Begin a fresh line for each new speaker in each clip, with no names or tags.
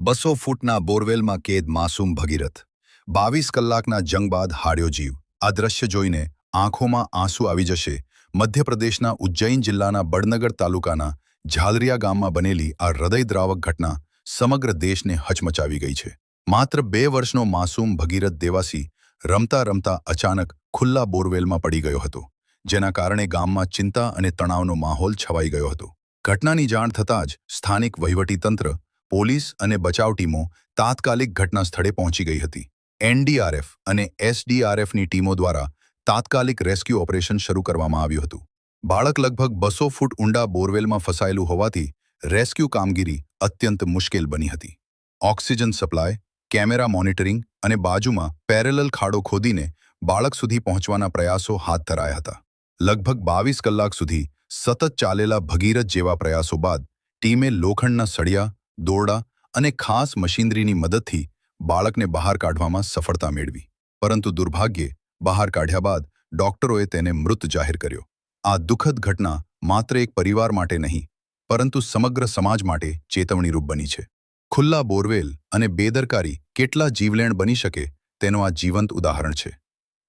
200 ફૂટના બોરવેલમાં કેદ માસૂમ ભગીરથ 22 કલાકના જંગ બાદ હાર્યો જીવ। આ દ્રશ્ય જોઈને આંખોમાં આંસુ આવી જશે। મધ્યપ્રદેશના ઉજ્જૈન જિલ્લાના બડનગર તાલુકાના ઝાલરિયા ગામમાં બનેલી આ હૃદયદ્રાવક ઘટના સમગ્ર દેશને હચમચાવી ગઈ છે। માત્ર 2 વર્ષનો માસૂમ ભગીરથ દેવાસી રમતા રમતા અચાનક ખુલ્લા બોરવેલમાં પડી ગયો હતો, જેના કારણે ગામમાં ચિંતા અને તણાવનો માહોલ છવાઈ ગયો હતો। ઘટનાની જાણ થતાં જ સ્થાનિક વહીવટીતંત્ર, પોલીસ અને બચાવ ટીમો તાત્કાલિક ઘટના સ્થળે પહોંચી ગઈ હતી। એનડીઆરએફ અને એસડીઆરએફની ટીમો દ્વારા તાત્કાલિક રેસ્ક્યુ ઓપરેશન શરૂ કરવામાં આવ્યું હતું। બાળક લગભગ 200 ફૂટ ઊંડા બોરવેલમાં ફસાયેલું હોવાથી રેસ્ક્યુ કામગીરી અત્યંત મુશ્કેલ બની હતી। ઓક્સિજન સપ્લાય, કેમેરા મોનિટરિંગ અને બાજુમાં પેરેલલ ખાડો ખોદીને બાળક સુધી પહોંચવાના પ્રયાસો હાથ ધરાયા હતા। લગભગ 22 કલાક સુધી સતત ચાલેલા ભગીરથ જેવા પ્રયાસો બાદ ટીમે લોખંડના સળિયા, દોરડા અને ખાસ મશીનરીની મદદથી બાળકને બહાર કાઢવામાં સફળતા મેળવી, પરંતુ દુર્ભાગ્યે બહાર કાઢ્યા બાદ ડોક્ટરોએ તેને મૃત જાહેર કર્યો। આ દુઃખદ ઘટના માત્ર એક પરિવાર માટે નહીં, પરંતુ સમગ્ર સમાજ માટે ચેતવણીરૂપ બની છે। ખુલ્લા બોરવેલ અને બેદરકારી કેટલા જીવલેણ બની શકે તેનું આ જીવંત ઉદાહરણ છે।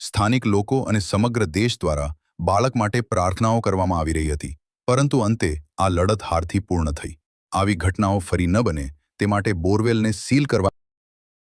સ્થાનિક લોકો અને સમગ્ર દેશ દ્વારા બાળક માટે પ્રાર્થનાઓ કરવામાં આવી રહી હતી, પરંતુ અંતે આ લડત હારથી પૂર્ણ થઈ। આવી ઘટનાઓ ફરી ન બને તે માટે બોરવેલને સીલ કરવા